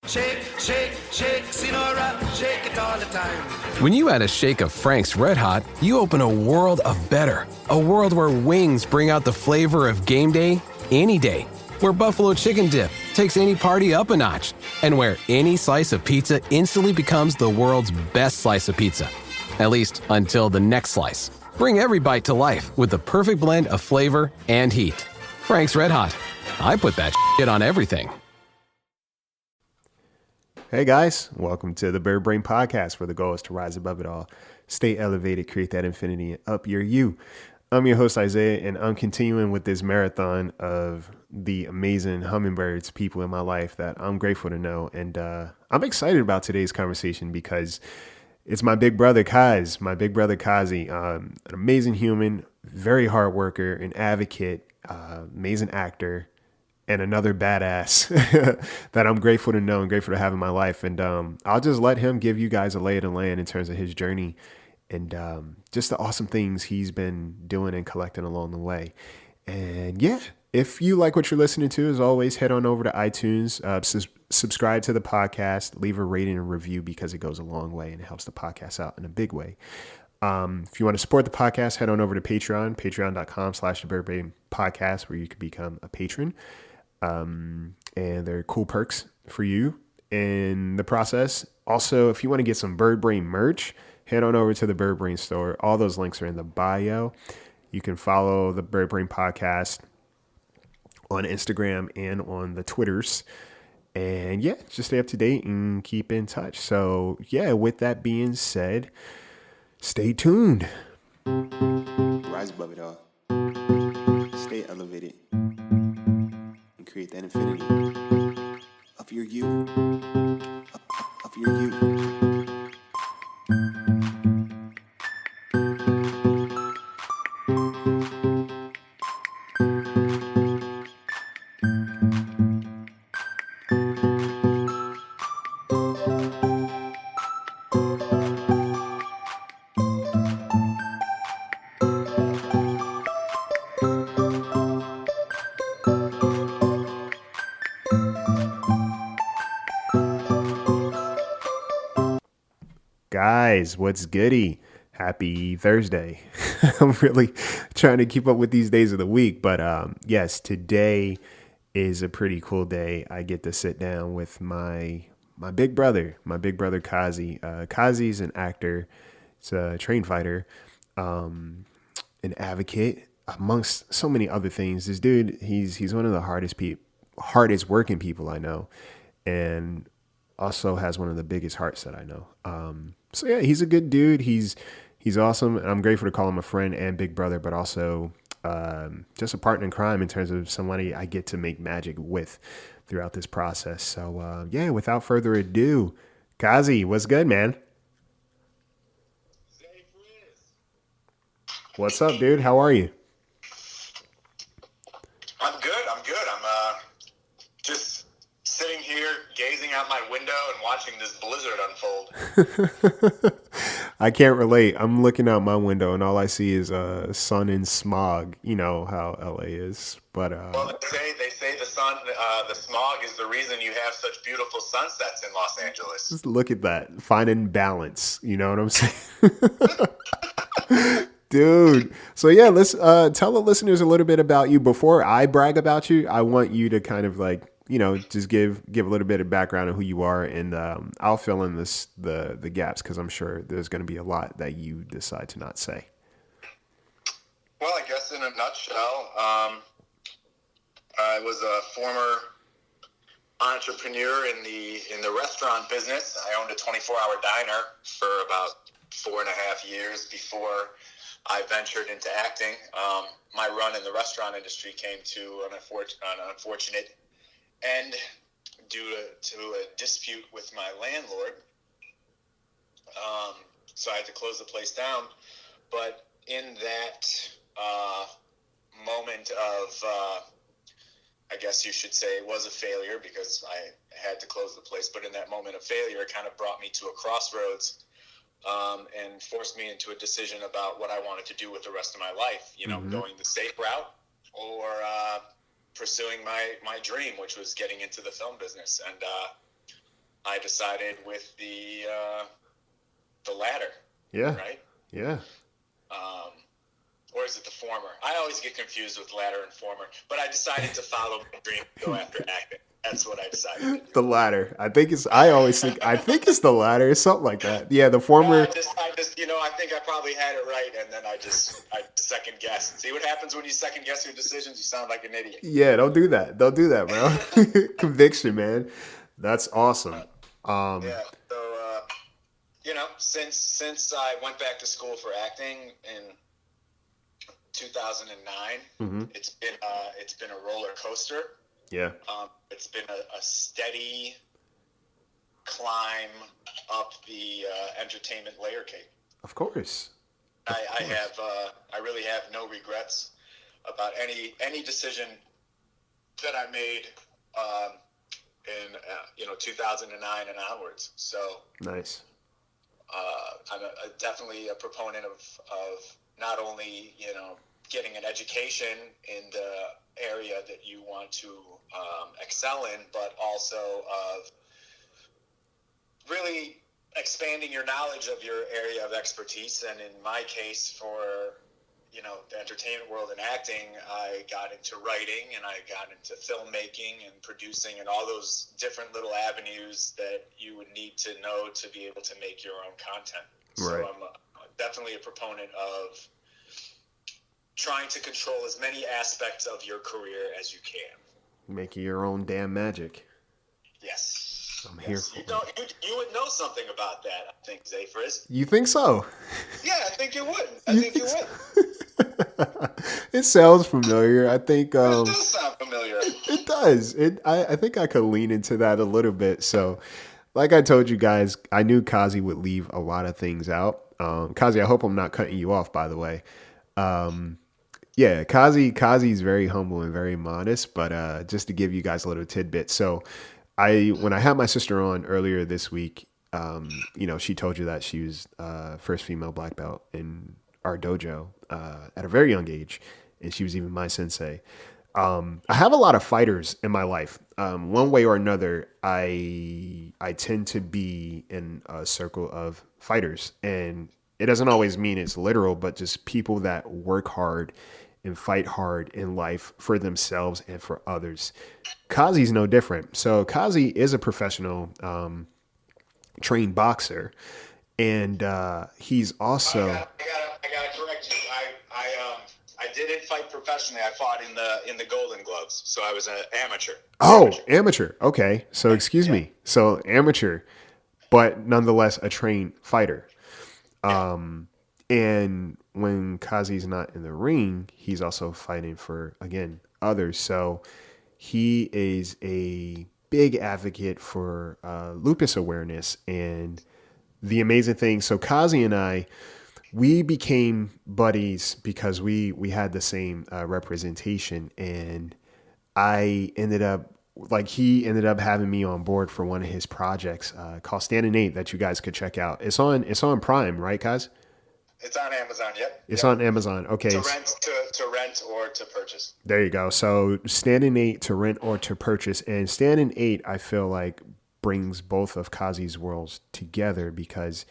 Shake, shake, shake, Sinora, shake it all the time. When you add a shake of Frank's Red Hot, you open a world of better. A world where wings bring out the flavor of game day any day. Where buffalo chicken dip takes any party up a notch. And where any slice of pizza instantly becomes the world's best slice of pizza. At least until the next slice. Bring every bite to life with the perfect blend of flavor and heat. Frank's Red Hot. I put that shit on everything. Hey guys, welcome to the Bird Brain Podcast, where the goal is to rise above it all, stay elevated, create that infinity, and up your you. I'm your host, Isaiah, and I'm continuing with this marathon of the amazing hummingbirds, people in my life that I'm grateful to know. And I'm excited about today's conversation because it's my big brother, Kazy, an amazing human, very hard worker, an advocate, amazing actor, and another badass that I'm grateful to know and grateful to have in my life. And I'll just let him give you guys a lay of the land in terms of his journey and just the awesome things he's been doing and collecting along the way. And yeah, if you like what you're listening to, as always, head on over to iTunes, subscribe to the podcast, leave a rating and review because it goes a long way and it helps the podcast out in a big way. If you want to support the podcast, head on over to Patreon, patreon.com/The Bird Brain Podcast, where you can become a patron. And there are cool perks for you in the process. Also, if you want to get some Bird Brain merch, head on over to the Bird Brain store. All those links are in the bio. You can follow the Bird Brain Podcast on Instagram and on the Twitters. And yeah, just stay up to date and keep in touch. So yeah, with that being said, stay tuned. Rise above it all. Stay elevated. Create that infinity of your you, of your you. Guys, what's goody? Happy Thursday. I'm really trying to keep up with these days of the week, but yes, today is a pretty cool day. I get to sit down with my big brother Kazy. Kazy's an actor, he's a trained fighter, an advocate, amongst so many other things. This dude, he's one of the hardest working people I know, and also has one of the biggest hearts that I know. So yeah, he's a good dude. He's awesome. And I'm grateful to call him a friend and big brother, but also just a partner in crime in terms of somebody I get to make magic with throughout this process. So yeah, without further ado, Kazy, what's good, man? What's up, dude? How are you? I'm good. I'm just sitting here gazing out my window and watching this blizzard unfold. I can't relate. I'm looking out my window and all I see is sun and smog. You know how LA is, but well, they say the smog is the reason you have such beautiful sunsets in Los Angeles. Just look at that, finding balance. You know what I'm saying, dude? So yeah, let's tell the listeners a little bit about you. Before I brag about you, I want you to kind of like, you know, just give a little bit of background on who you are, and I'll fill in the gaps because I'm sure there's going to be a lot that you decide to not say. Well, I guess in a nutshell, I was a former entrepreneur in the restaurant business. I owned a 24-hour diner for about 4.5 years before I ventured into acting. My run in the restaurant industry came to an unfortunate end due to a dispute with my landlord. So I had to close the place down. But in that moment of, I guess you should say it was a failure because I had to close the place. But in that moment of failure, it kind of brought me to a crossroads and forced me into a decision about what I wanted to do with the rest of my life, you know, going the safe route or pursuing my dream, which was getting into the film business. And I decided with the latter. Yeah. Right? Yeah. Or is it the former? I always get confused with latter and former. But I decided to follow my dream and go after acting. That's what I decided to do. The latter. I always think it's the latter, something like that. Yeah, the former. I just, I think I probably had it right, and then I second guessed. See what happens when you second guess your decisions? You sound like an idiot. Yeah, don't do that, bro. Conviction, man. That's awesome. Yeah. So, since I went back to school for acting in 2009, it's been a roller coaster. Yeah. It's been a steady climb up the entertainment layer cake. Of course. I really have no regrets about any decision that I made in 2009 and onwards. So nice. I'm definitely a proponent of not only getting an education in the area that you want to excel in, but also of really expanding your knowledge of your area of expertise. And in my case, for the entertainment world and acting, I got into writing and I got into filmmaking and producing and all those different little avenues that you would need to know to be able to make your own content. Right. So I'm definitely a proponent of trying to control as many aspects of your career as you can. Making your own damn magic. Yes. I'm here for it. You would know something about that, I think, Zayfriz. You think so? Yeah, I think you would. I think you would. It sounds familiar. I think it does sound familiar. It does. I think I could lean into that a little bit. So, like I told you guys, I knew Kazy would leave a lot of things out. Kazy, I hope I'm not cutting you off, by the way. Yeah, Kazy's very humble and very modest, but just to give you guys a little tidbit. So when I had my sister on earlier this week, she told you that she was first female black belt in our dojo at a very young age, and she was even my sensei. I have a lot of fighters in my life. One way or another, I tend to be in a circle of fighters, and it doesn't always mean it's literal, but just people that work hard and fight hard in life for themselves and for others. Kazy's no different. So Kazy is a professional trained boxer, and he's also. I gotta correct you. I didn't fight professionally. I fought in the Golden Gloves, so I was an amateur. Oh, amateur. Okay, so excuse me. So amateur, but nonetheless a trained fighter. And when Kazy's not in the ring, he's also fighting for, again, others. So he is a big advocate for lupus awareness. And the amazing thing, so Kazy and I, we became buddies because we had the same representation. And he ended up having me on board for one of his projects called Stand and 8 that you guys could check out. It's on Prime, right, Kaz? It's on Amazon, yep. It's on Amazon. Okay. To rent or to purchase. There you go. So Stand and 8 to rent or to purchase. And Stand and 8, I feel like, brings both of Kazy's worlds together because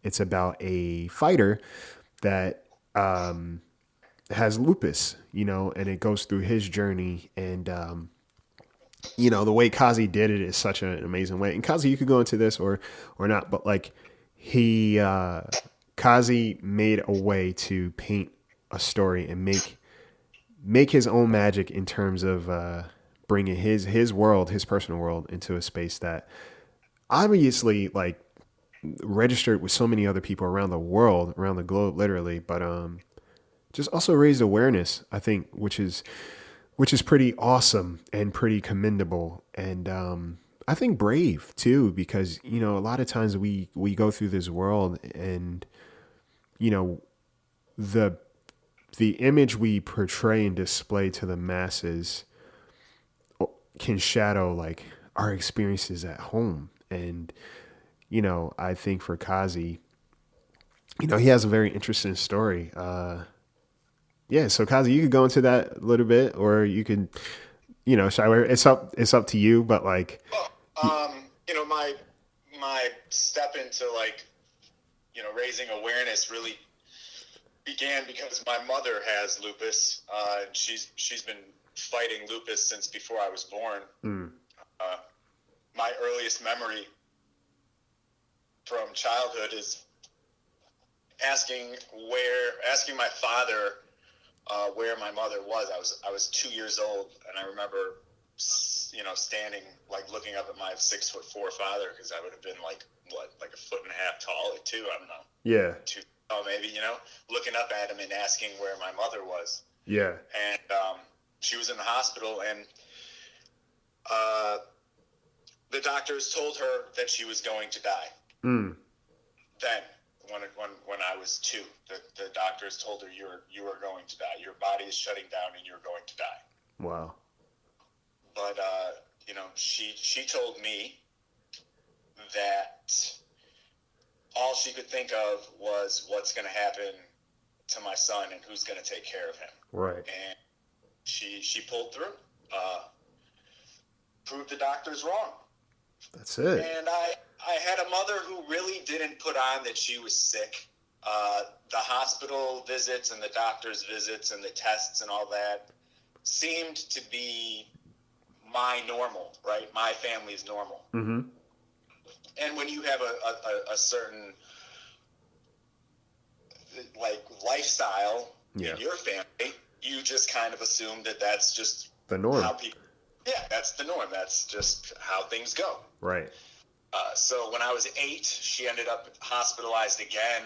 it's about a fighter that has lupus, and it goes through his journey. And the way Kazy did it is such an amazing way. And Kazy, you could go into this or not, but like Kazy made a way to paint a story and make his own magic in terms of bringing his world, his personal world, into a space that obviously like registered with so many other people around the world, around the globe, literally, but just also raised awareness, I think, which is pretty awesome and pretty commendable, and I think brave too, because a lot of times we go through this world and the image we portray and display to the masses can shadow like our experiences at home. And I think for Kazy, he has a very interesting story. So Kazy, you could go into that a little bit, or you could, it's up to you. But like, my step into like, raising awareness really began because my mother has lupus. And she's been fighting lupus since before I was born. My earliest memory from childhood is asking my father where my mother was. I was 2 years old, and I remember, standing, like, looking up at my 6'4" father, because I would have been like a foot and a half tall at 2. I don't know. Yeah. 2, maybe. Looking up at him and asking where my mother was. Yeah. And she was in the hospital, and the doctors told her that she was going to die. Then, when I was 2, the doctors told her, you are going to die. Your body is shutting down, and you're going to die. Wow. But she told me that all she could think of was what's going to happen to my son and who's going to take care of him. Right. And she pulled through, proved the doctors wrong. That's it. And I had a mother who really didn't put on that she was sick. The hospital visits and the doctor's visits and the tests and all that seemed to be my normal, right? My family's normal. Mm-hmm. And when you have a certain like lifestyle in your family, you just kind of assume that that's just the norm. That's the norm. That's just how things go. Right. So when I was 8, she ended up hospitalized again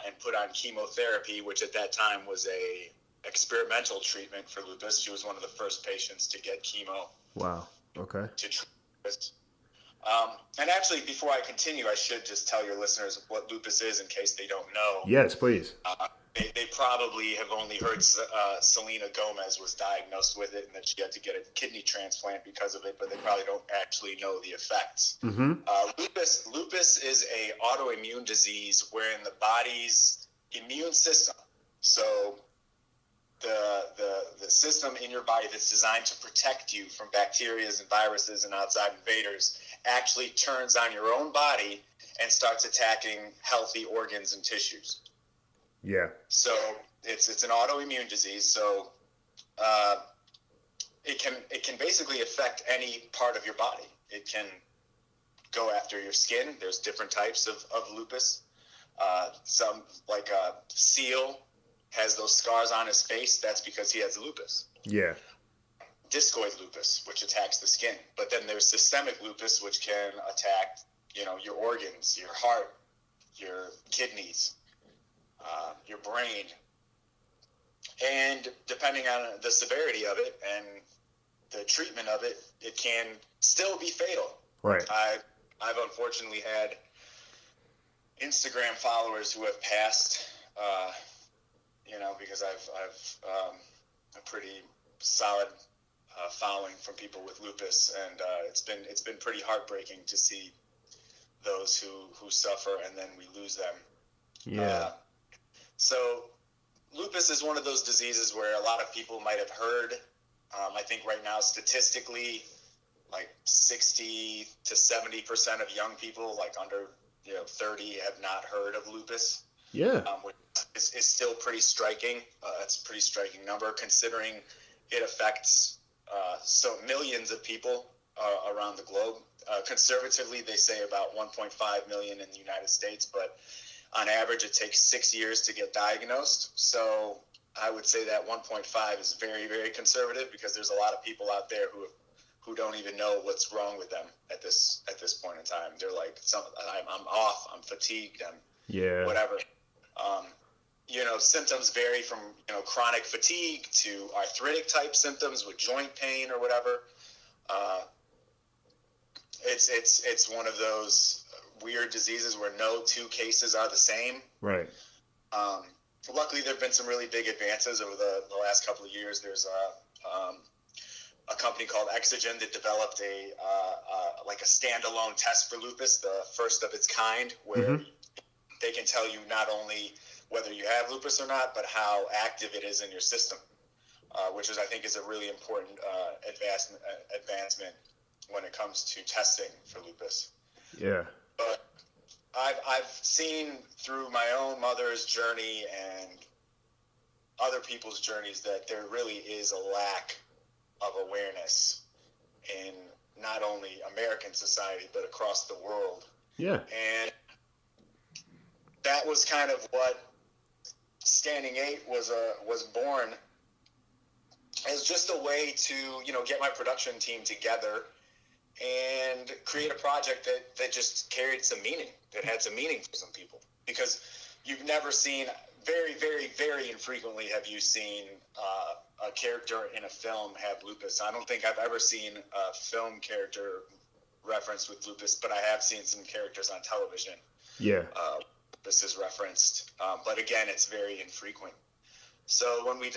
and put on chemotherapy, which at that time was a experimental treatment for lupus. She was one of the first patients to get chemo. Wow. Okay. To treat lupus. And actually, before I continue, I should just tell your listeners what lupus is in case they don't know. Yes, please. They probably have only heard Selena Gomez was diagnosed with it and that she had to get a kidney transplant because of it, but they probably don't actually know the effects. Mm-hmm. Lupus is a autoimmune disease wherein the body's immune system, so the system in your body that's designed to protect you from bacteria and viruses and outside invaders, actually turns on your own body and starts attacking healthy organs and tissues. Yeah. So it's an autoimmune disease. So it can basically affect any part of your body. It can go after your skin. There's different types of lupus. Some, like a seal, has those scars on his face. That's because he has lupus. Yeah. Discoid lupus, which attacks the skin. But then there's systemic lupus, which can attack, your organs, your heart, your kidneys, your brain. And depending on the severity of it and the treatment of it, it can still be fatal. Right. I've unfortunately had Instagram followers who have passed, because I've a pretty solid following from people with lupus, and it's been pretty heartbreaking to see those who suffer and then we lose them. Yeah. So lupus is one of those diseases where a lot of people might have heard. I think right now statistically, like 60 to 70% of young people, like under 30, have not heard of lupus. Yeah. Which is still pretty striking. That's a pretty striking number considering it affects so millions of people around the globe. Conservatively, they say about 1.5 million in the United States, but on average, it takes 6 years to get diagnosed. So I would say that 1.5 is very, very conservative because there's a lot of people out there who don't even know what's wrong with them at this point in time. They're like, I'm off, I'm fatigued, I'm whatever. Symptoms vary from chronic fatigue to arthritic type symptoms with joint pain or whatever. It's one of those weird diseases where no two cases are the same. Right. Luckily, there have been some really big advances over the last couple of years. There's a company called Exogen that developed a standalone test for lupus, the first of its kind, where they can tell you not only whether you have lupus or not, but how active it is in your system, which I think is a really important advancement when it comes to testing for lupus. Yeah. But I've seen through my own mother's journey and other people's journeys that there really is a lack of awareness in not only American society but across the world. Yeah. And that was kind of what Standing 8 was born as just a way to, get my production team together and create a project that just carried some meaning, that had some meaning for some people. Because you've never seen, very, very, very infrequently have you seen a character in a film have lupus. I don't think I've ever seen a film character referenced with lupus, but I have seen some characters on television. Yeah. Lupus is referenced, but again, it's very infrequent. So when we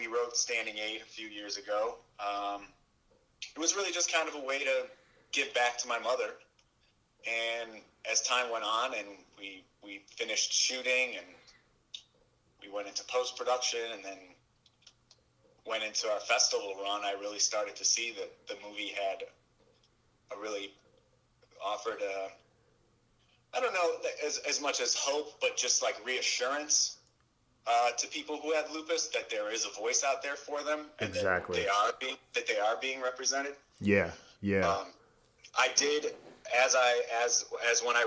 wrote Standing 8 a few years ago, it was really just kind of a way to give back to my mother. And as time went on and we finished shooting and we went into post-production and then went into our festival run, I really started to see that the movie had offered I don't know as much as hope, but just like reassurance to people who have lupus that there is a voice out there for them, and exactly that they are being represented. Yeah. I did as when I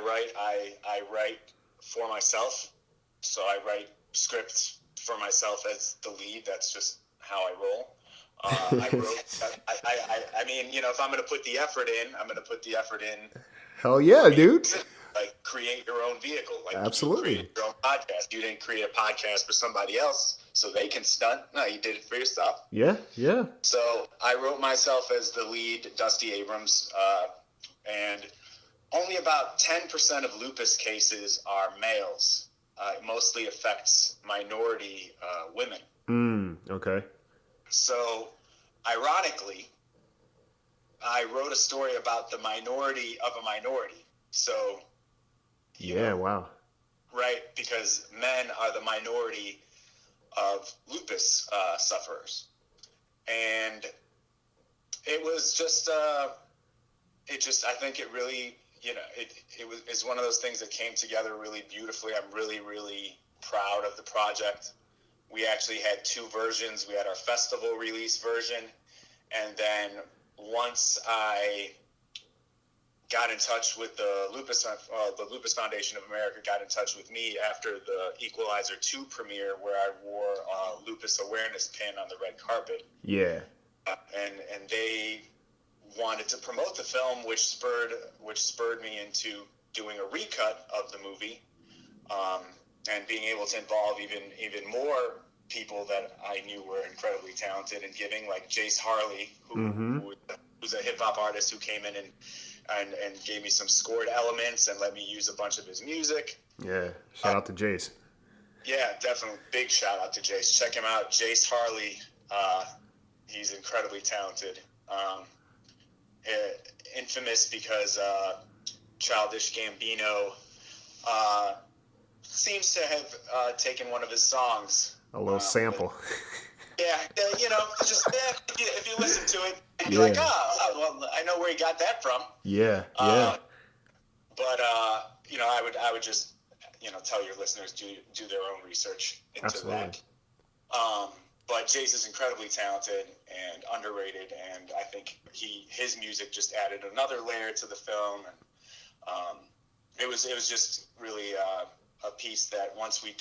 write for myself, so I write scripts for myself as the lead. That's just how I roll. I mean, if I'm going to put the effort in, I'm going to put the effort in. Hell yeah, dude. Like, create your own vehicle. Like, absolutely. You create your own podcast. You didn't create a podcast for somebody else so they can stunt. No, you did it for yourself. Yeah. So I wrote myself as the lead, Dusty Abrams, and only about 10% of lupus cases are males. It mostly affects minority women. Okay. So, ironically, I wrote a story about the minority of a minority. So, wow. Right, because men are the minority of lupus sufferers. And it was just, I think it really, it's one of those things that came together really beautifully. I'm really, really proud of the project. We actually had two versions. We had our festival release version, and then once I got in touch with the Lupus Foundation of America got in touch with me after the Equalizer 2 premiere, where I wore a lupus awareness pin on the red carpet. Yeah. And they wanted to promote the film, which spurred me into doing a recut of the movie. And being able to involve even more people that I knew were incredibly talented and giving, like Jace Harley, who's a hip hop artist who came in and gave me some scored elements and let me use a bunch of his music. Yeah, shout out to Jace. Yeah, definitely. Big shout out to Jace. Check him out, Jace Harley. He's incredibly talented. Infamous because Childish Gambino seems to have taken one of his songs. A little sample. If you listen to it, you're like, well, I know where he got that from. Yeah. But I would just, tell your listeners do their own research into Absolutely. that. But Jace is incredibly talented and underrated, and I think his music just added another layer to the film. And it was just really a piece that once we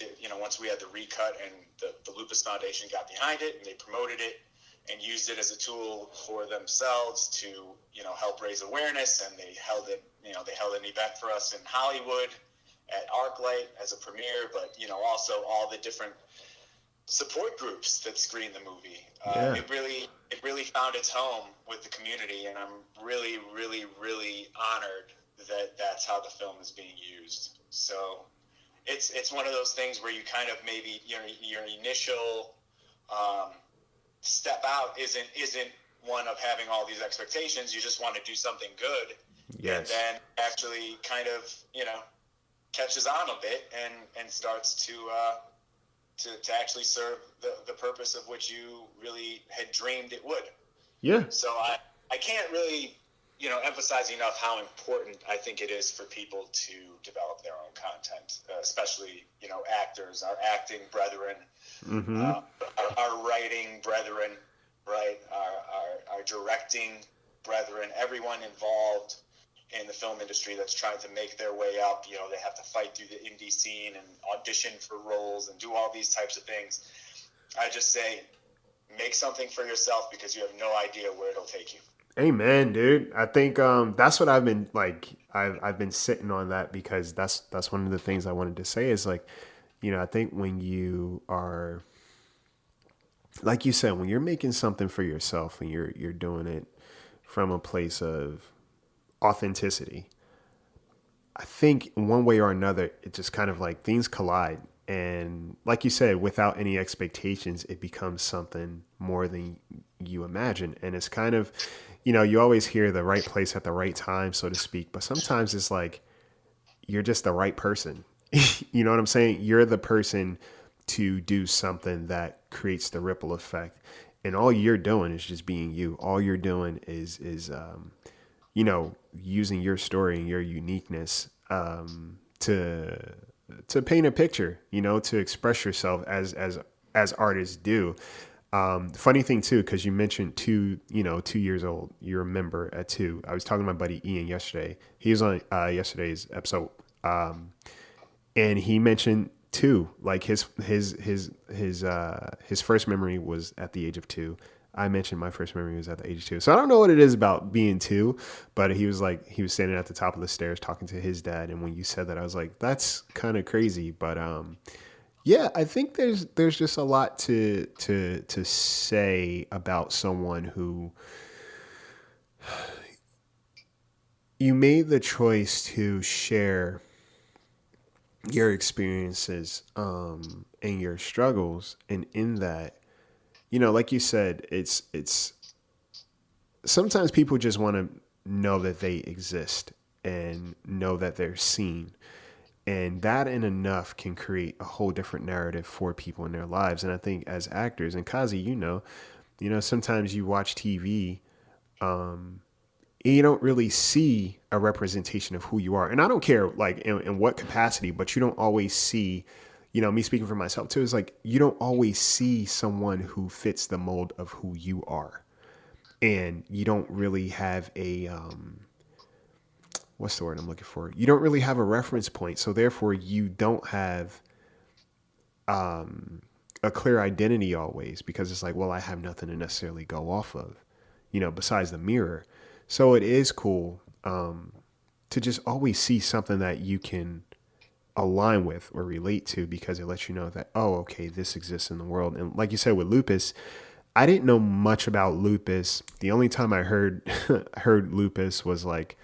had the recut and the Lupus Foundation got behind it and they promoted it and used it as a tool for themselves to, help raise awareness. And they held an event for us in Hollywood at ArcLight as a premiere, but, also all the different support groups that screened the movie. It really found its home with the community, and I'm really, really, really honored that that's how the film is being used. So it's one of those things where you kind of maybe your initial step out isn't one of having all these expectations. You just want to do something good. Yes. And then actually kind of, catches on a bit and starts to actually serve the purpose of which you really had dreamed it would. Yeah. So I can't really emphasize enough how important I think it is for people to develop their own content, especially, actors, our acting brethren, our writing brethren, right? Our directing brethren, everyone involved in the film industry that's trying to make their way up. They have to fight through the indie scene and audition for roles and do all these types of things. I just say, make something for yourself, because you have no idea where it'll take you. Amen, dude. I think that's what I've been like. I've been sitting on that, because that's one of the things I wanted to say is like, I think when you are, like you said, when you're making something for yourself and you're doing it from a place of authenticity, I think one way or another, it just kind of like things collide. And like you said, without any expectations, it becomes something more than you imagine. And it's kind of, you always hear the right place at the right time, so to speak. But sometimes it's like you're just the right person. You know what I'm saying? You're the person to do something that creates the ripple effect. And all you're doing is just being you. All you're doing is using your story and your uniqueness to paint a picture, to express yourself as artists do. Funny thing too, because you mentioned 2 years old. You remember at 2. I was talking to my buddy Ian yesterday. He was on yesterday's episode, and he mentioned 2. Like his first memory was at the age of 2. I mentioned my first memory was at the age of 2. So I don't know what it is about being 2, but he was standing at the top of the stairs talking to his dad. And when you said that, I was like, that's kind of crazy. But yeah, I think there's just a lot to say about someone who you made the choice to share your experiences and your struggles, and in that, like you said, it's sometimes people just want to know that they exist and know that they're seen. And that in enough can create a whole different narrative for people in their lives. And I think as actors, and Kazy, sometimes you watch TV, and you don't really see a representation of who you are. And I don't care like in what capacity, but you don't always see, me speaking for myself too, is like, you don't always see someone who fits the mold of who you are. And you don't really have a, what's the word I'm looking for? You don't really have a reference point. So therefore you don't have a clear identity always, because it's like, well, I have nothing to necessarily go off of, besides the mirror. So it is cool to just always see something that you can align with or relate to, because it lets you know that, oh, okay, this exists in the world. And like you said, with lupus, I didn't know much about lupus. The only time I heard lupus was like,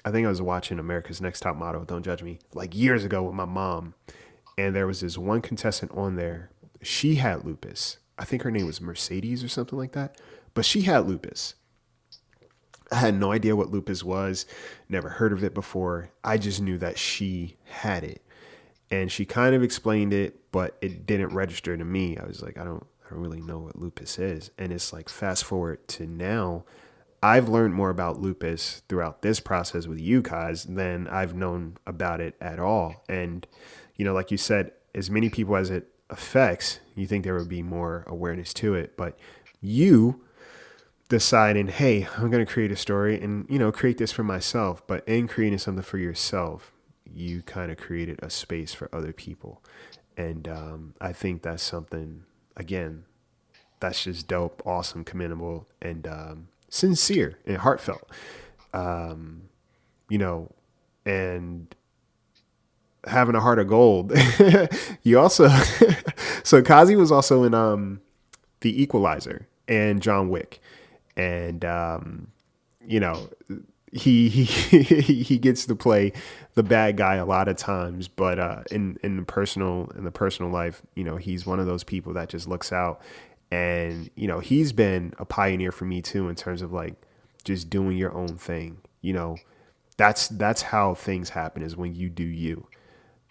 I think I was watching America's Next Top Model, don't judge me, like years ago with my mom. And there was this one contestant on there. She had lupus. I think her name was Mercedes or something like that. But she had lupus. I had no idea what lupus was, never heard of it before. I just knew that she had it. And she kind of explained it, but it didn't register to me. I was like, I don't really know what lupus is. And it's like, fast forward to now, I've learned more about lupus throughout this process with you guys than I've known about it at all. And, like you said, as many people as it affects, you think there would be more awareness to it. But you deciding, hey, I'm going to create a story and, create this for myself. But in creating something for yourself, you kind of created a space for other people. And I think that's something, again, that's just dope, awesome, commendable, and sincere and heartfelt. And having a heart of gold. You also, so Kazy was also in The Equalizer and John Wick. And, he gets to play the bad guy a lot of times, but in the personal life, he's one of those people that just looks out. And, he's been a pioneer for me too, in terms of like just doing your own thing. That's how things happen, is when you do you.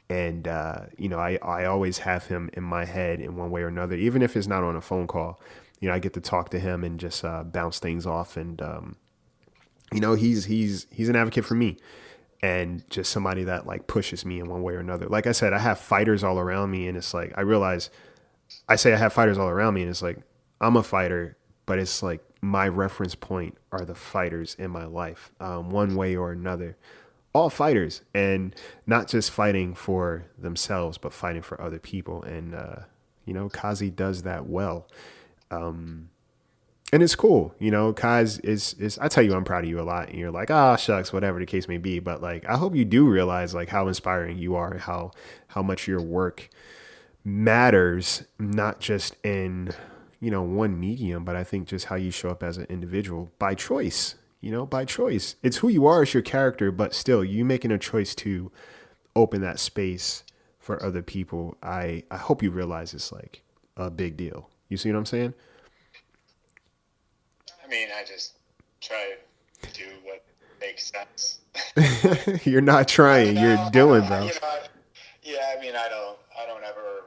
And, I always have him in my head in one way or another, even if it's not on a phone call. I get to talk to him and just bounce things off and he's an advocate for me, and just somebody that like pushes me in one way or another. Like I said, I have fighters all around me, and it's like I realize I say I have fighters all around me, and it's like I'm a fighter, but it's like my reference point are the fighters in my life, one way or another. All fighters, and not just fighting for themselves, but fighting for other people. And Kazy does that well. And it's cool, Kaz is I tell you I'm proud of you a lot, and you're like, ah, shucks, whatever the case may be. But like I hope you do realize like how inspiring you are, and how much your work matters, not just in, one medium, but I think just how you show up as an individual by choice, by choice. It's who you are, it's your character, but still you making a choice to open that space for other people. I hope you realize it's like a big deal. You see what I'm saying? I mean, I just try to do what makes sense. You're not trying, you're doing, bro. Yeah, I mean, I don't ever,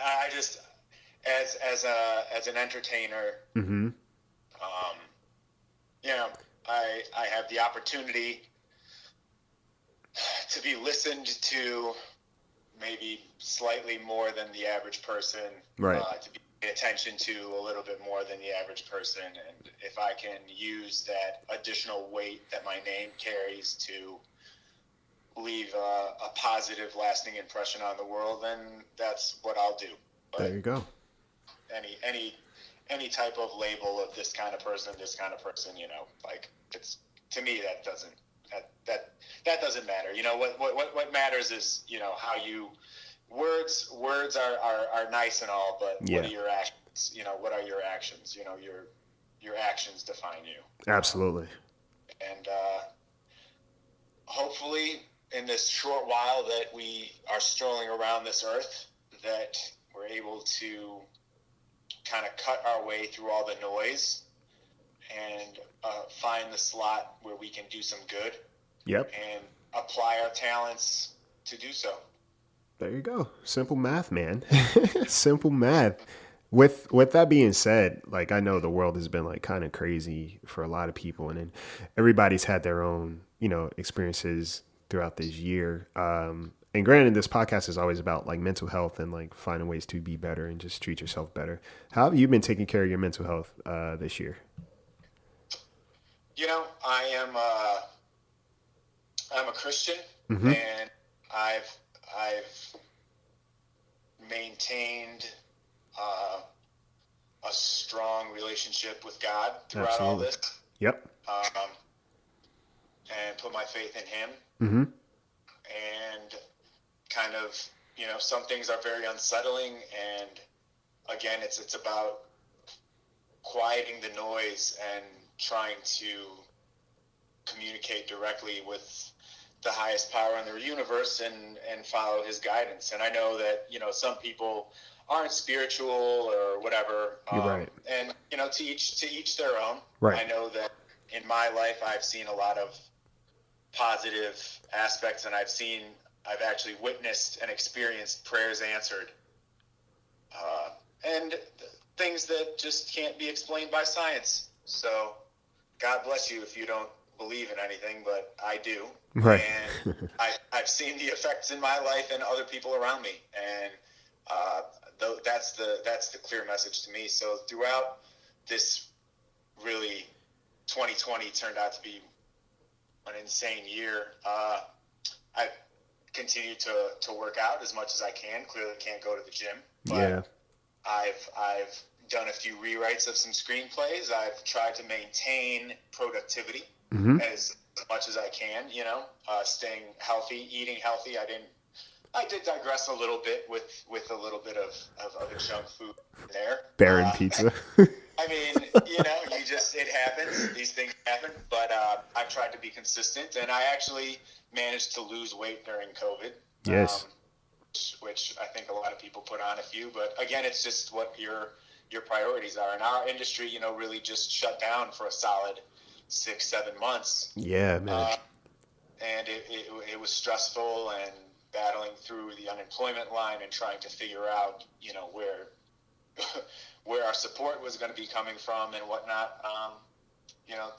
I just, as an entertainer, Mm-hmm. I have the opportunity to be listened to maybe slightly more than the average person, Right. To be paid attention to a little bit more than the average person. And if I can use that additional weight that my name carries to leave a positive, lasting impression on the world, then that's what I'll do. But There you go. Any type of label of this kind of person, like it's, to me, that doesn't matter. What matters is, how you, words are nice and all, but Yeah. What are your actions? What are your actions? Your actions define you. Absolutely. And hopefully in this short while that we are strolling around this earth, that we're able to kind of cut our way through all the noise and find the slot where we can do some good. Yep. And apply our talents to do so. There you go. Simple math, man. Simple math. With that being said, like I know the world has been like kind of crazy for a lot of people, and then everybody's had their own, experiences throughout this year. And granted, this podcast is always about like mental health and like finding ways to be better and just treat yourself better. How have you been taking care of your mental health this year? I'm a Christian, Mm-hmm. and I've maintained a strong relationship with God throughout Absolutely. all this. Yep. And put my faith in Him. Mm-hmm. And kind of, some things are very unsettling, and again, it's about quieting the noise and trying to communicate directly with the highest power in the universe and follow His guidance. And I know that, some people aren't spiritual or whatever. You're right. And, to each their own. Right. I know that in my life, I've seen a lot of positive aspects, and I've actually witnessed and experienced prayers answered. And things that just can't be explained by science. So God bless you if you don't believe in anything, but I do. Right. And I've seen the effects in my life and other people around me, and that's the clear message to me. So throughout this, really, 2020 turned out to be an insane year. I've continued to work out as much as I can. Clearly can't go to the gym, but Yeah. I've done a few rewrites of some screenplays. I've tried to maintain productivity Mm-hmm. as much as I can, staying healthy, eating healthy. I did digress a little bit with a little bit of a junk food there. Baron pizza. I mean, it happens. These things happen. But I've tried to be consistent, and I actually managed to lose weight during COVID. Yes. Which I think a lot of people put on a few. But again, it's just what your priorities are. And our industry, really just shut down for a solid 6-7 months. Yeah, man. And it was stressful, and battling through the unemployment line and trying to figure out, where our support was going to be coming from and whatnot.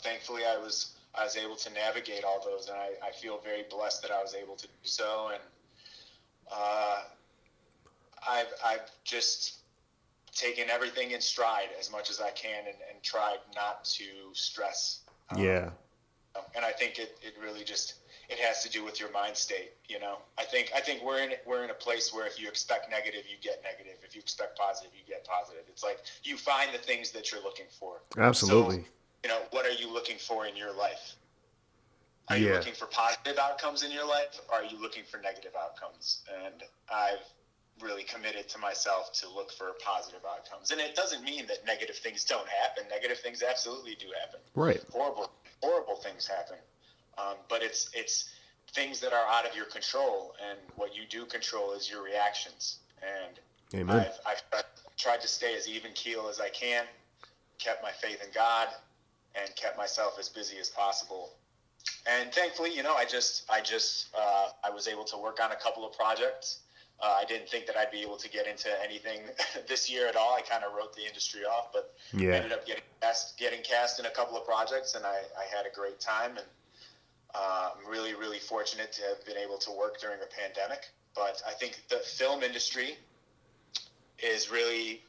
thankfully I was able to navigate all those, and I feel very blessed that I was able to do so. And I've just taken everything in stride as much as I can, and tried not to stress. Yeah. And I think it really just, it has to do with your mind state. I think we're in a place where if you expect negative, you get negative. If you expect positive, you get positive. It's like you find the things that you're looking for. Absolutely. So, what are you looking for in your life? Are you looking for positive outcomes in your life, or are you looking for negative outcomes? And I've really committed to myself to look for positive outcomes. And it doesn't mean that negative things don't happen. Negative things absolutely do happen. Right. Horrible things happen. But it's things that are out of your control, and what you do control is your reactions. And Amen. I've tried to stay as even keel as I can, kept my faith in God, and kept myself as busy as possible. And thankfully, I was able to work on a couple of projects. I didn't think that I'd be able to get into anything this year at all. I kind of wrote the industry off, but ended up getting cast in a couple of projects, and I had a great time. And I'm really, really fortunate to have been able to work during a pandemic. But I think the film industry is really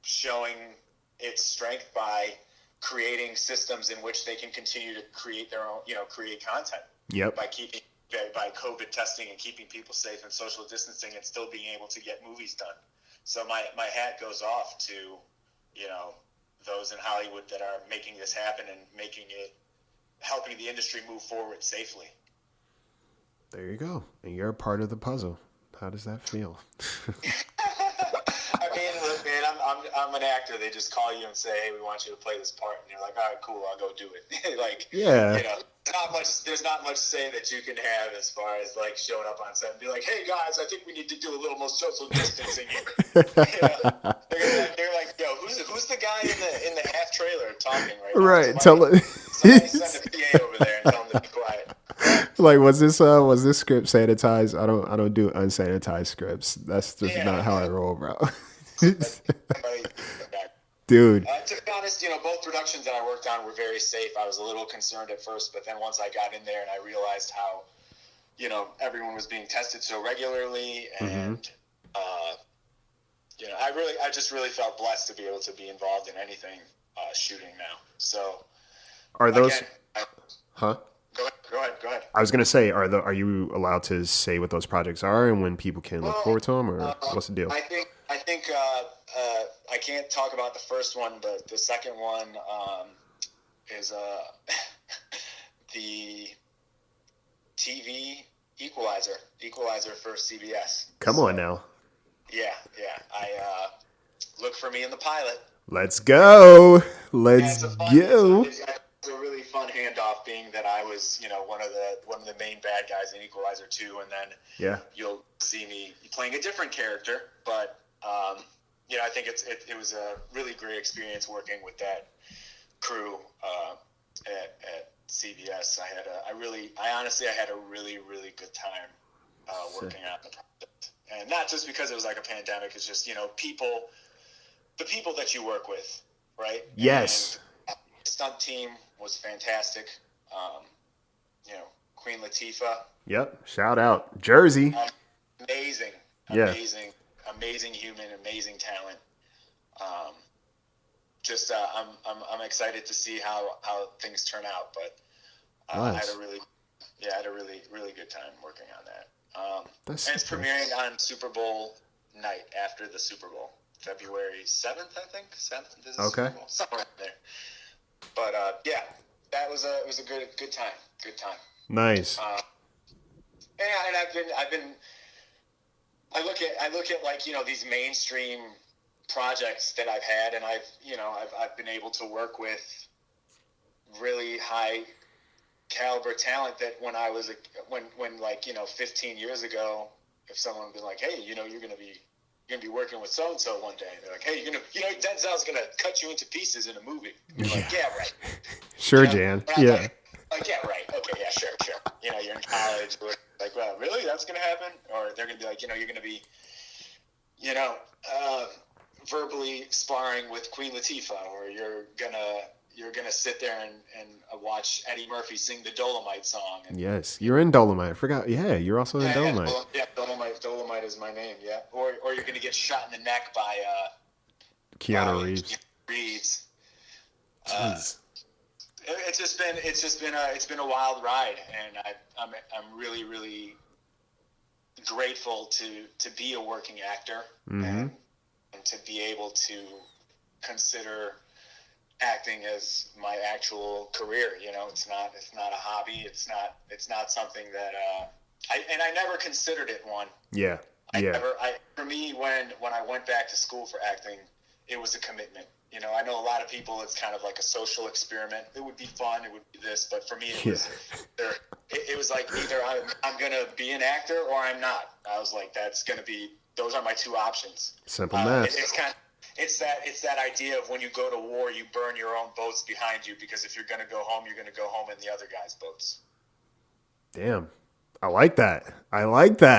showing its strength by creating systems in which they can continue to create their own, create content. Yep. By COVID testing and keeping people safe and social distancing, and still being able to get movies done. So my hat goes off to, those in Hollywood that are making this happen and helping the industry move forward safely. There you go. And you're a part of the puzzle. How does that feel? I mean, look, man, I'm an actor. They just call you and say, "Hey, we want you to play this part," and you're like, "All right, cool, I'll go do it." There's not much say that you can have as far as like showing up on set and be like, "Hey guys, I think we need to do a little more social distancing here." They're like, "Yo, who's the guy in the half trailer talking right now?" Right. Somebody send a PA over there and tell him to be quiet. Like, was this script sanitized? I don't do unsanitized scripts. That's just not how I roll, bro. Dude. To be honest, both productions that I worked on were very safe. I was a little concerned at first, but then once I got in there and I realized how, everyone was being tested so regularly, and I just really felt blessed to be able to be involved in anything shooting now. So, are those? Again, huh? Go ahead. I was gonna say, are you allowed to say what those projects are and when people can look forward to them, or what's the deal? I think I can't talk about the first one, but the second one is the TV Equalizer for CBS. Come on now. Yeah. I look for me in the pilot. Let's go. Let's go. It's a really fun handoff, being that I was, one of the main bad guys in Equalizer 2, and then you'll see me playing a different character. But I think it was a really great experience working with that crew at CBS. I honestly had a really, really good time working on the project, and not just because it was like a pandemic. It's just the people that you work with, right? Yes. And the stunt team was fantastic. Queen Latifah. Yep. Shout out Jersey. Amazing. Yeah. Amazing human, amazing talent. I'm excited to see how things turn out. But nice. I had a really, really good time working on that. And it's premiering on Super Bowl night after the Super Bowl, February 7th, I think. 7th is the Super Bowl, somewhere in there. But it was a good time. Good time. Nice. And I look at like these mainstream projects that I've had, and I've been able to work with really high caliber talent that when I was 15 years ago, if someone would be like, "Hey, you're gonna be working with so and so one day," and they're like, "Hey, Denzel's gonna cut you into pieces in a movie." And you're like, "Yeah, right." Sure, Jan. Yeah. Like, yeah, right. Okay, yeah, sure. You're in college. Like, well, really? That's going to happen? Or they're going to be like, you're going to be, verbally sparring with Queen Latifah, or you're going to, you're gonna sit there and watch Eddie Murphy sing the Dolomite song. And, Yes, you're in Dolomite. I forgot. Yeah, you're also in Dolomite. Dolomite is my name. Yeah, or you're gonna get shot in the neck by Keanu Reeves. Reeves. Jeez. It's been a wild ride, and I'm really, really grateful to be a working actor and to be able to consider acting as my actual career. You know, it's not a hobby. It's not something that I never considered it one. Yeah. For me, when I went back to school for acting, it was a commitment. You know, I know a lot of people, it's kind of like a social experiment. It would be fun. It would be this. But for me, it was like either I'm going to be an actor or I'm not. I was like, those are my two options. Simple math. It's that idea of when you go to war, you burn your own boats behind you, because if you're going to go home, you're going to go home in the other guy's boats. Damn. I like that,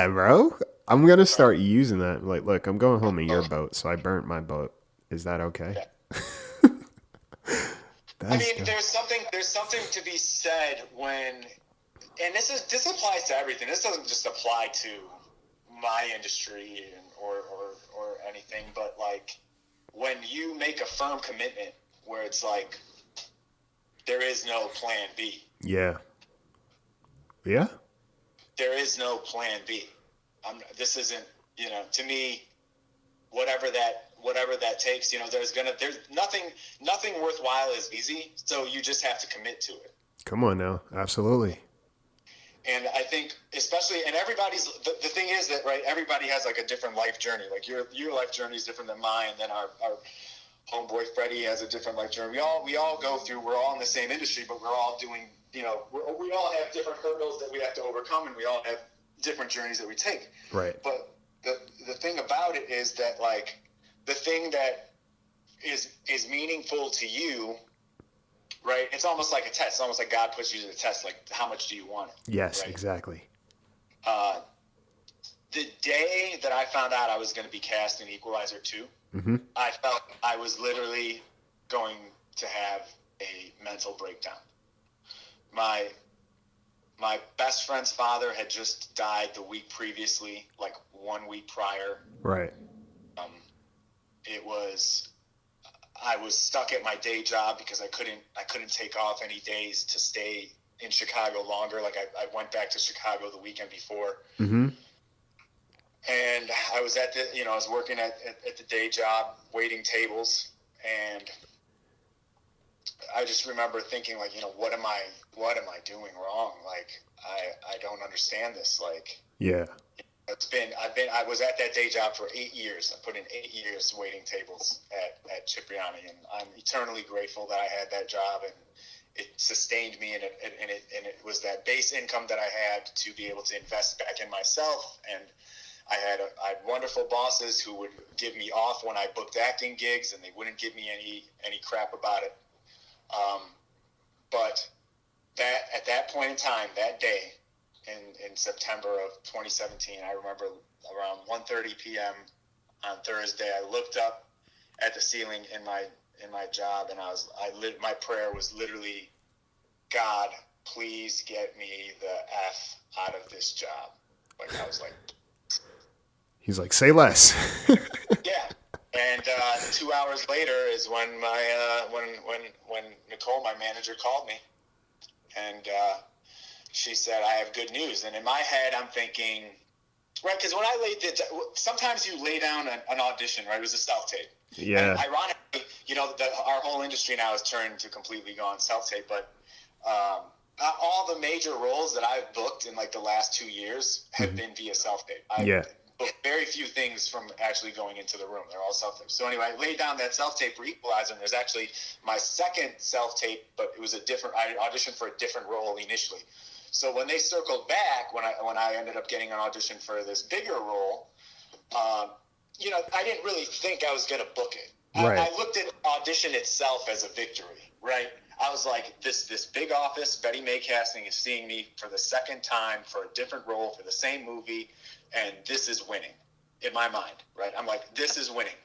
bro. I'm going to start using that. Like, look, I'm going home in your boat, so I burnt my boat. Is that okay? Yeah. There's something to be said when, and this applies to everything. This doesn't just apply to my industry or anything, but like when you make a firm commitment where it's like there is no plan B. Yeah. There is no plan B. This isn't, to me, whatever that takes, there's nothing worthwhile is easy. So you just have to commit to it. Come on now. Absolutely. And I think especially, and the thing is that, right, everybody has like a different life journey. Like your life journey is different than mine. Then our homeboy Freddie has a different life journey. We all go through, we're all in the same industry, but we're all doing, we all have different hurdles that we have to overcome, and we all have different journeys that we take. Right. But the thing about it is that, like, the thing that is meaningful to you, right? It's almost like a test. It's almost like God puts you to the test. Like, how much do you want it? Yes, right? Exactly. The day that I found out I was going to be cast in Equalizer 2, I felt I was literally going to have a mental breakdown. My best friend's father had just died the week previously, like 1 week prior. Right. I was stuck at my day job because I couldn't take off any days to stay in Chicago longer. Like I went back to Chicago the weekend before. Mm-hmm. And I was I was working at the day job, waiting tables, and I just remember thinking, like, what am I doing wrong? Like, I don't understand this. Like, yeah, I was at that day job for 8 years. I put in 8 years waiting tables at Cipriani, and I'm eternally grateful that I had that job, and it sustained me, and it was that base income that I had to be able to invest back in myself. And I had wonderful bosses who would give me off when I booked acting gigs, and they wouldn't give me any crap about it. But at that point in time, that day in September of 2017, I remember around 1:30 p.m. on Thursday, I looked up at the ceiling in my job, and my prayer was literally, God, please get me the F out of this job. Like, I was like, he's like, say less. Yeah. And 2 hours later is when when Nicole, my manager, called me, and she said, I have good news. And in my head, I'm thinking, right, because when sometimes you lay down an audition, right? It was a self-tape. Yeah. And ironically, our whole industry now has turned to completely gone self-tape, but all the major roles that I've booked in like the last 2 years have been via self-tape. Yeah. Very few things from actually going into the room. They're all self-tape. So anyway, I laid down that self-tape for Equalizer, and there's actually my second self-tape, but it was I auditioned for a different role initially. So when they circled back, when I ended up getting an audition for this bigger role, I didn't really think I was going to book it. Right. I looked at audition itself as a victory, right? I was like, this big office, Betty May Casting is seeing me for the second time for a different role for the same movie, and this is winning in my mind, right? I'm like, this is winning.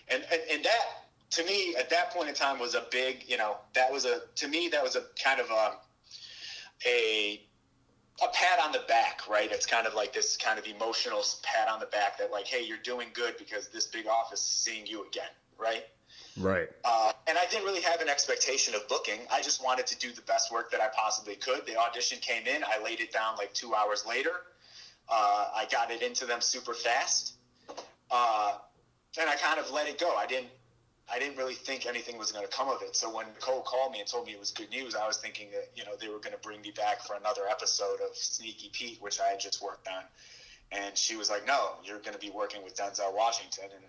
And that to me, at that point in time was a big, that was a kind of a pat on the back, right? It's kind of like this kind of emotional pat on the back that like, hey, you're doing good because this big office is seeing you again, right? Right. And I didn't really have an expectation of booking. I just wanted to do the best work that I possibly could. The audition came in. I laid it down like 2 hours later. I got it into them super fast. And I kind of let it go. I didn't really think anything was going to come of it. So when Nicole called me and told me it was good news, I was thinking that, they were going to bring me back for another episode of Sneaky Pete, which I had just worked on. And she was like, no, you're going to be working with Denzel Washington. And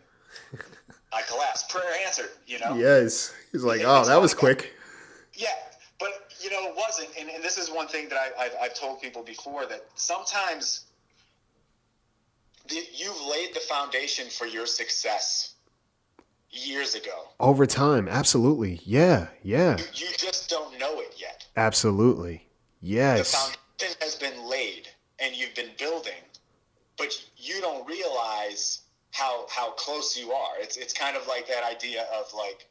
I collapsed. Prayer answered, Yes. He's like, oh, that was quick. Yeah. But, it wasn't. And this is one thing that I've told people before, that sometimes you've laid the foundation for your success years ago. Over time. Absolutely. Yeah. Yeah. You just don't know it yet. Absolutely. Yes. The foundation has been laid and you've been building, but you don't realize how close you are. It's kind of like that idea of like,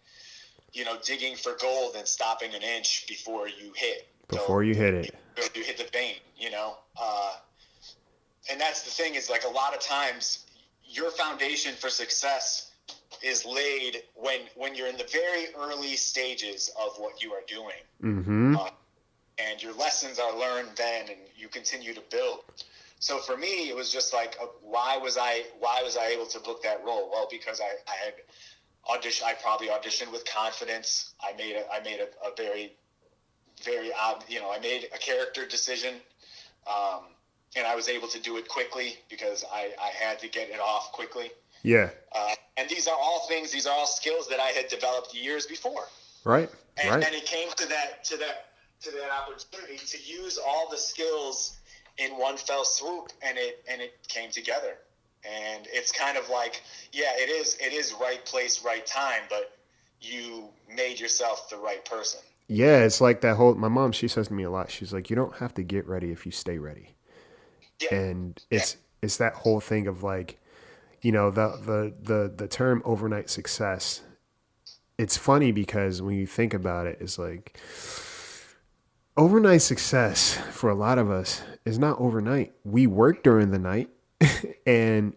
digging for gold and stopping an inch before you hit. Before you hit it. You hit the vein, and that's the thing is like a lot of times your foundation for success is laid when you're in the very early stages of what you are doing. Mm-hmm. And your lessons are learned then, and you continue to build. So for me, it was just like, why was I able to book that role? Well, because I had auditioned. I probably auditioned with confidence. I made a very, very odd, I made a character decision, and I was able to do it quickly because I had to get it off quickly. Yeah. And these are all skills that I had developed years before. Right. And it came to that opportunity to use all the skills in one fell swoop, and it came together. And it's kind of like, yeah, it is right place, right time, but you made yourself the right person. Yeah, it's like that whole, my mom, she says to me a lot, she's like, you don't have to get ready if you stay ready. Yeah. And it's that whole thing of like, the term overnight success. It's funny because when you think about it, it's like overnight success for a lot of us is not overnight. We work during the night. And,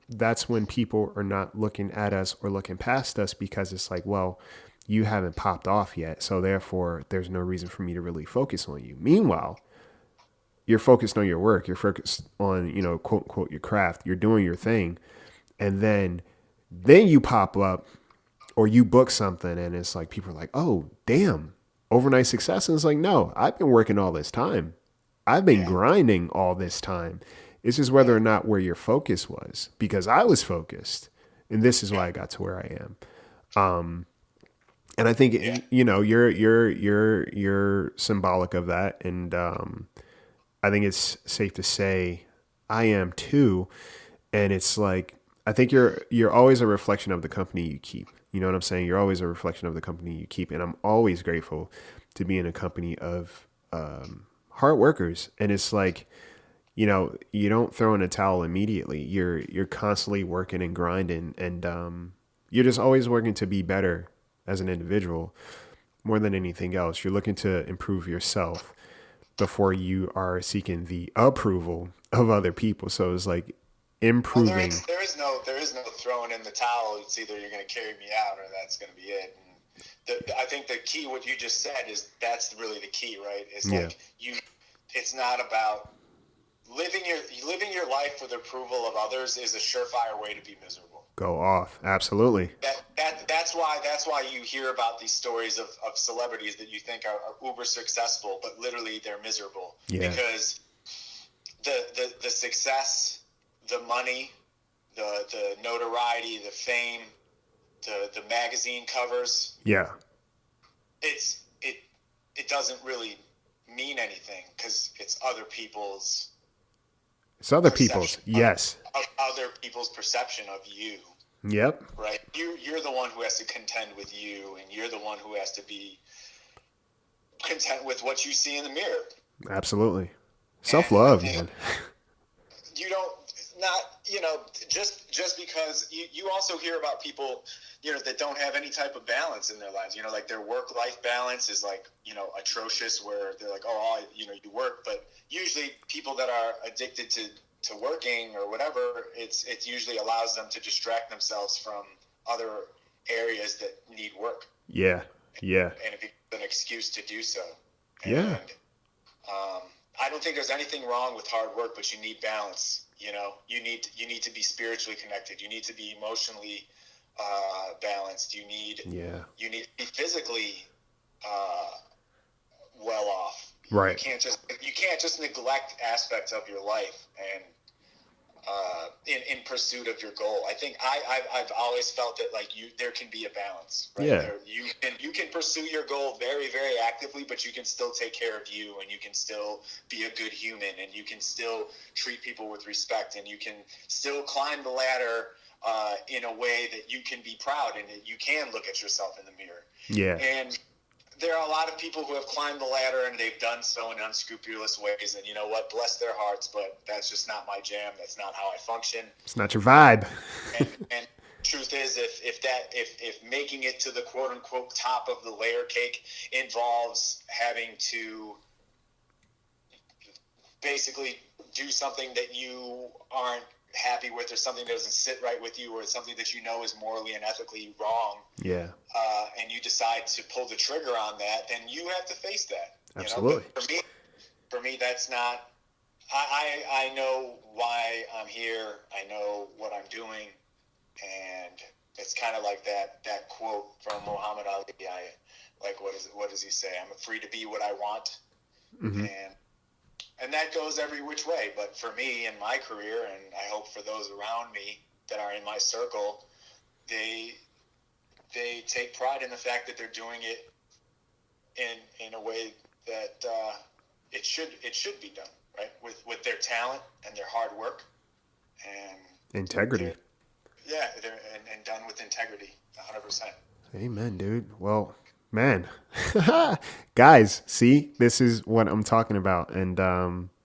that's when people are not looking at us or looking past us because it's like, well, you haven't popped off yet. So therefore, there's no reason for me to really focus on you. Meanwhile, you're focused on your work. You're focused on, quote unquote, your craft. You're doing your thing. And then you pop up or you book something and it's like, people are like, oh, damn, overnight success. And it's like, no, I've been working all this time. I've been grinding all this time. It's just whether or not where your focus was, because I was focused, and this is why I got to where I am. And I think you're symbolic of that, and I think it's safe to say I am too. And it's like I think you're always a reflection of the company you keep. You know what I'm saying? You're always a reflection of the company you keep, and I'm always grateful to be in a company of hard workers. And it's like, you don't throw in a towel immediately. You're constantly working and grinding, and you're just always working to be better as an individual more than anything else. You're looking to improve yourself before you are seeking the approval of other people. So it's like improving. Well, there is no throwing in the towel. It's either you're going to carry me out or that's going to be it. And I think the key, what you just said, is that's really the key, right? It's like it's not about living your life with approval of others is a surefire way to be miserable. Go off. Absolutely. That's why you hear about these stories of celebrities that you think are uber successful, but literally they're miserable. Yeah. Because the success, the money, the notoriety, the fame, the magazine covers. Yeah. It doesn't really mean anything because it's other people's. It's other people's, yes. Other people's perception of you. Yep. Right? You're the one who has to contend with you, and you're the one who has to be content with what you see in the mirror. Absolutely. Self-love, man. You don't, just because you also hear about people that don't have any type of balance in their lives. Like their work-life balance is like, atrocious, where they're like, you work. But usually people that are addicted to working or whatever, it usually allows them to distract themselves from other areas that need work. Yeah. Yeah. And it becomes an excuse to do so. Yeah. And, I don't think there's anything wrong with hard work, but you need balance. You need to be spiritually connected. You need to be emotionally balanced. You need to be physically well off. Right. You can't just neglect aspects of your life and in pursuit of your goal. I think I've always felt that like there can be a balance. Right? Yeah. You can pursue your goal very, very actively, but you can still take care of you, and you can still be a good human, and you can still treat people with respect, and you can still climb the ladder in a way that you can be proud and that you can look at yourself in the mirror. Yeah. And there are a lot of people who have climbed the ladder and they've done so in unscrupulous ways. And you know what? Bless their hearts, but that's just not my jam. That's not how I function. It's not your vibe. and truth is, if making it to the quote unquote top of the layer cake involves having to basically do something that you aren't happy with, or something that doesn't sit right with you, or something that is morally and ethically wrong, and you decide to pull the trigger on that, then you have to face that. Absolutely. For me, that's not. I know why I'm here. I know what I'm doing, and it's kind of like that quote from Muhammad Ali. What does he say? I'm free to be what I want, and that goes every which way. But for me in my career, and I hope for those around me that are in my circle, they take pride in the fact that they're doing it in a way that it should be done, right? With their talent and their hard work and integrity. And done with integrity, 100%. Amen, dude. Well, man, guys, see, this is what I'm talking about. And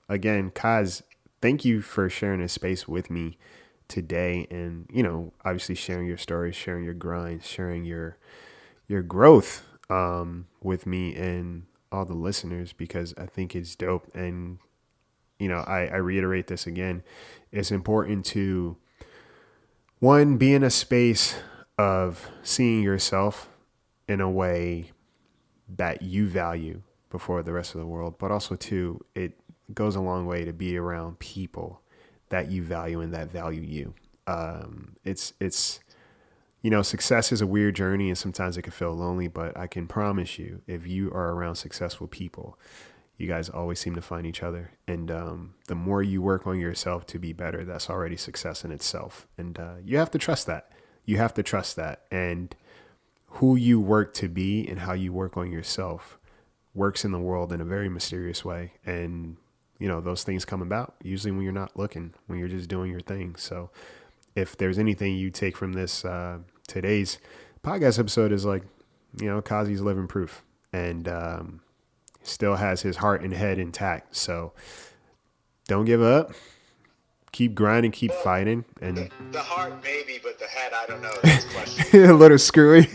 again, Kaz, thank you for sharing this space with me today, and obviously sharing your stories, sharing your grind, sharing your growth with me and all the listeners, because I think it's dope. And I reiterate this again, it's important to, one, be in a space of seeing yourself in a way that you value before the rest of the world, but also two, it goes a long way to be around people that you value and that value you. It's success is a weird journey, and sometimes it can feel lonely, but I can promise you, if you are around successful people, you guys always seem to find each other. And the more you work on yourself to be better, that's already success in itself. And you have to trust that. And who you work to be and how you work on yourself works in the world in a very mysterious way. And, those things come about usually when you're not looking, when you're just doing your thing. So if there's anything you take from this, today's podcast episode is like, Kazy's living proof, and still has his heart and head intact. So don't give up. Keep grinding, keep fighting. And the heart maybe, but the head, I don't know. That's a question. A little screwy.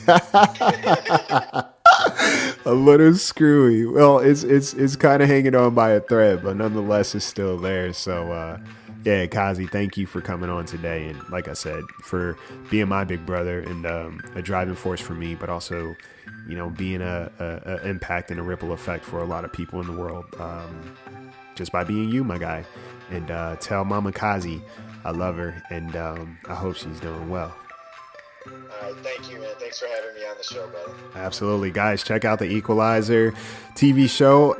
A little screwy. Well, it's kind of hanging on by a thread, but nonetheless, it's still there. So, yeah, Kazy, thank you for coming on today. And like I said, for being my big brother and a driving force for me, but also, being a impact and a ripple effect for a lot of people in the world, just by being you, my guy. And tell Mama Kazy I love her, and I hope she's doing well. All right, thank you, man. Thanks for having me on the show, brother. Absolutely. Guys, check out the Equalizer TV show.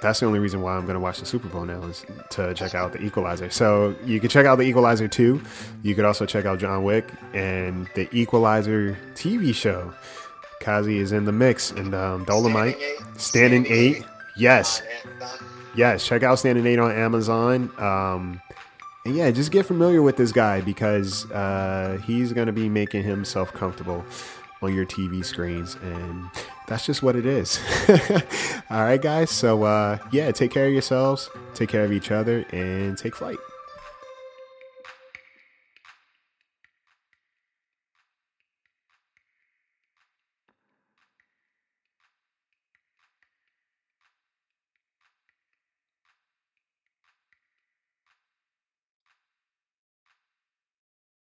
That's the only reason why I'm going to watch the Super Bowl now, is to check out the Equalizer. So you can check out the Equalizer 2. You could also check out John Wick and the Equalizer TV show. Kazy is in the mix, and Dolomite, Standing 8. Yes. Yes, check out Standing 8 on Amazon. And yeah, just get familiar with this guy, because he's going to be making himself comfortable on your TV screens, and that's just what it is. All right, guys. So, yeah, take care of yourselves, take care of each other, and take flight.